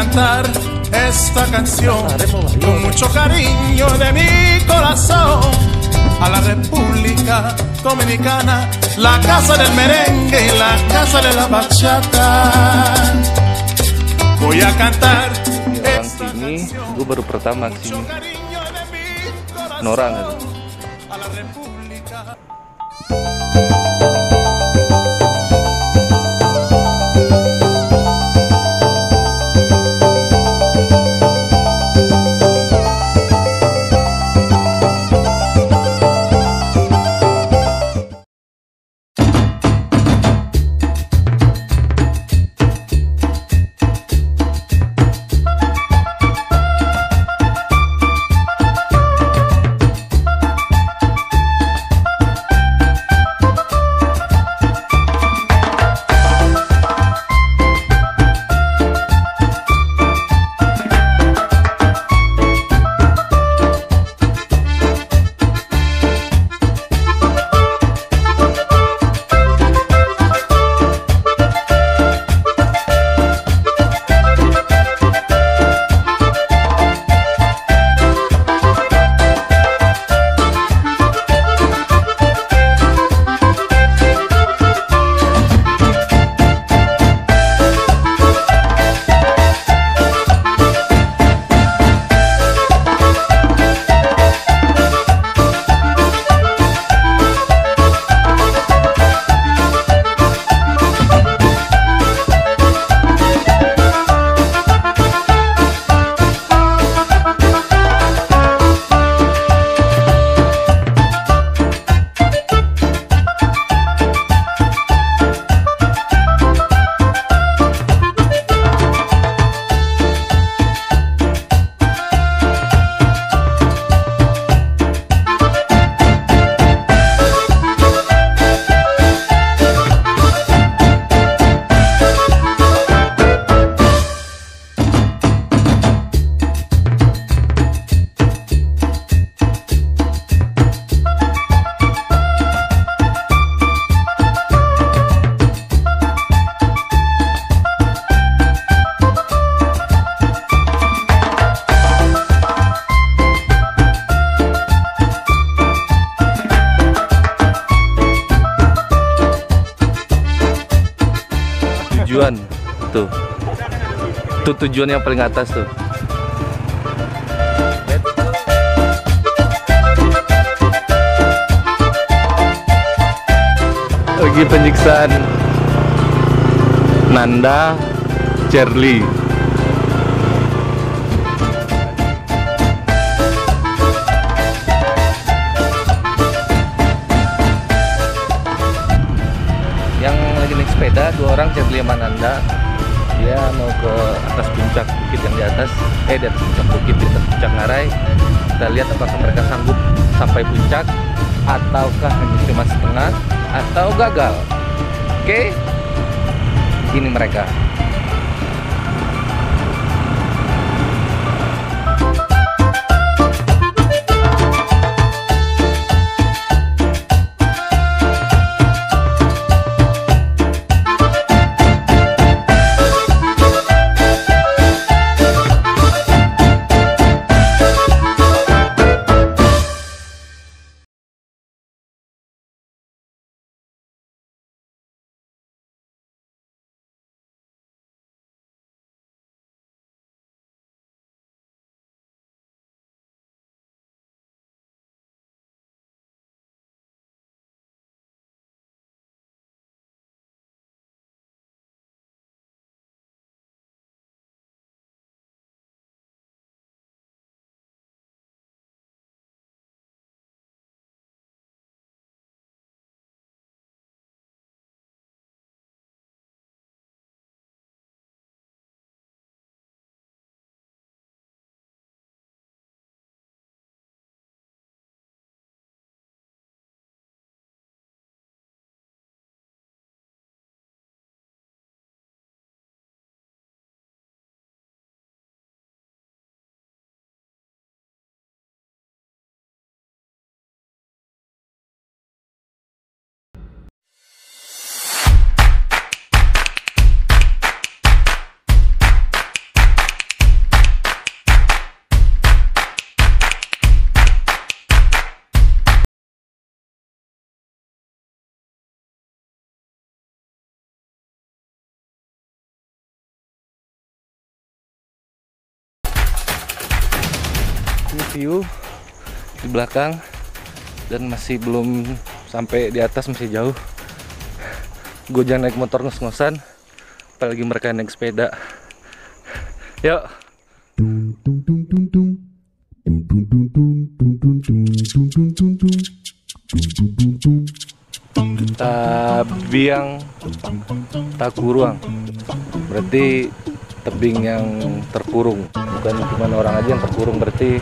cantar esta canción con mucho cariño de mi corazón a la República Dominicana, la casa del merengue y la casa de la bachata. Voy a cantar esta sini, canción gue baru pertama con mucho kesini. cariño de mi corazón Norang itu. a la República. Tujuan tuh tujuan yang paling atas tuh. Lagi penyiksaan Nanda Cherly. Yang lagi naik sepeda, dua orang, Cherly sama Nanda. Dia mau ke atas puncak bukit yang di atas, di atas puncak bukit, di atas puncak Ngarai. Kita lihat apakah mereka sanggup sampai puncak, ataukah hanya cuma setengah, atau gagal. Oke, ini mereka. view di belakang dan masih belum sampai di atas, masih jauh. Gue jangan naik motor ngos-ngosan, apalagi mereka naik sepeda. Yuk. Tabiang Takuruang, berarti tebing yang terkurung. Bukan cuma orang aja yang terkurung, berarti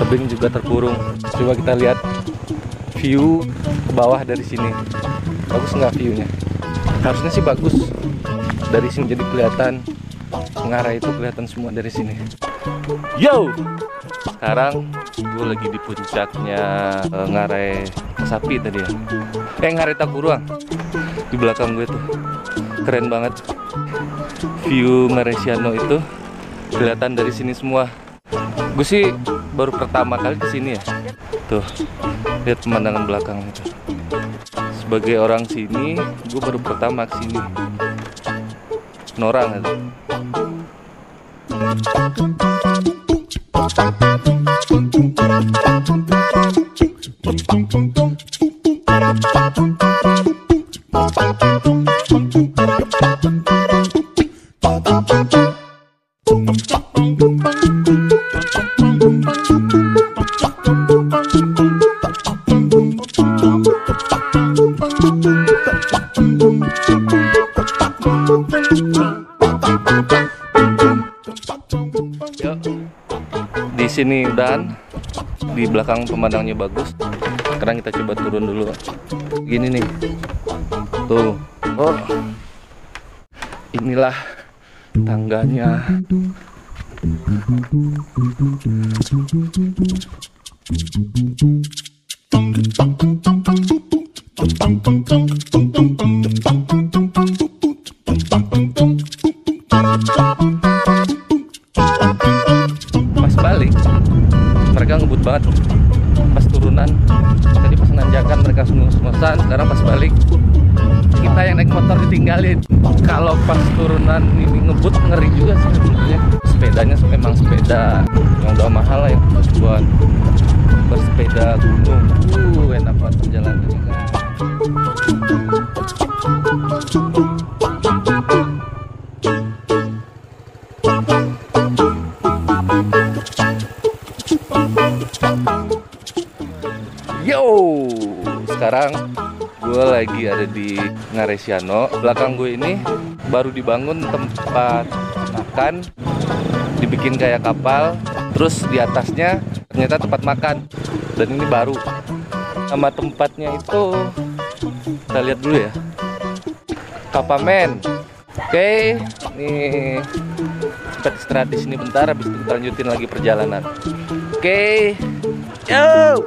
tebing juga terkurung. Coba kita lihat view ke bawah dari sini. Bagus nggak view-nya? Harusnya sih bagus. Dari sini jadi kelihatan Ngarai itu kelihatan semua dari sini. Yo, sekarang gue lagi di puncaknya Ngarai Sapi tadi ya. Ngarai Takuruang. Di belakang gue tuh keren banget. View Maresiano itu kelihatan dari sini semua. Gue sih baru pertama kali kesini ya. Tuh, lihat pemandangan belakang itu. Sebagai orang sini, gue baru pertama kesini. Norang itu. Di sini udahan, di belakang pemandangnya bagus. Sekarang kita coba turun dulu. Gini nih, tuh. Oh, inilah tangganya. Pas balik mereka ngebut banget loh. Pas turunan tadi, pas nanjakan mereka ngos-ngosan. Sekarang pas balik kita yang naik motor ditinggalin. Kalau pas turunan ini ngebut ngeri juga sih sebenarnya. Sepedanya memang sepeda yang udah mahal lah, yang buat bersepeda gunung. Enak banget perjalanannya kan. Yo, sekarang gue lagi ada di Ngaresiano. Belakang gue ini baru dibangun tempat makan, dibikin kayak kapal. Terus di atasnya ternyata tempat makan. Dan ini baru. Nama tempatnya itu kita lihat dulu ya. Kapamen. Oke, nih sempat istirahat di sini bentar, habis itu kita lanjutin lagi perjalanan. Oke, yo.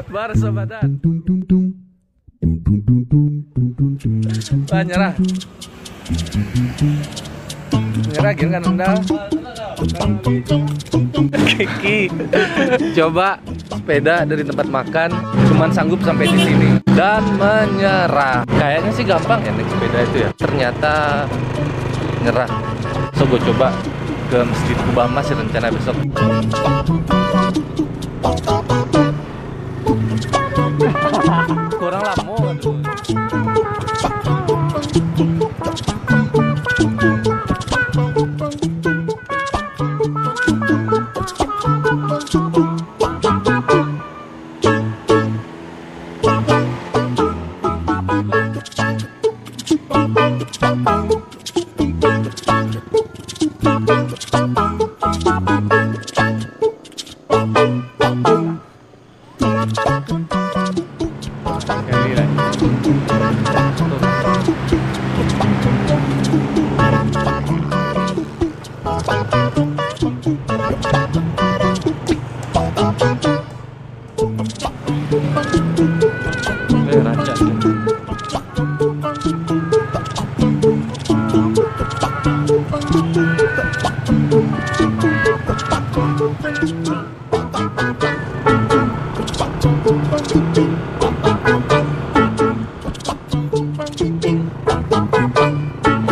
Bar sobadan. Wah, nyerah. Nyerah gini kan Anda. Kiki. Coba sepeda dari tempat makan cuman sanggup sampai di sini dan menyerah. Kayaknya sih gampang ya naik sepeda itu ya. Ternyata nyerah. So gue coba ke Masjid Kubama sih rencana besok. Kurang lama aduh.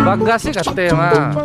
Bagasi kate mah.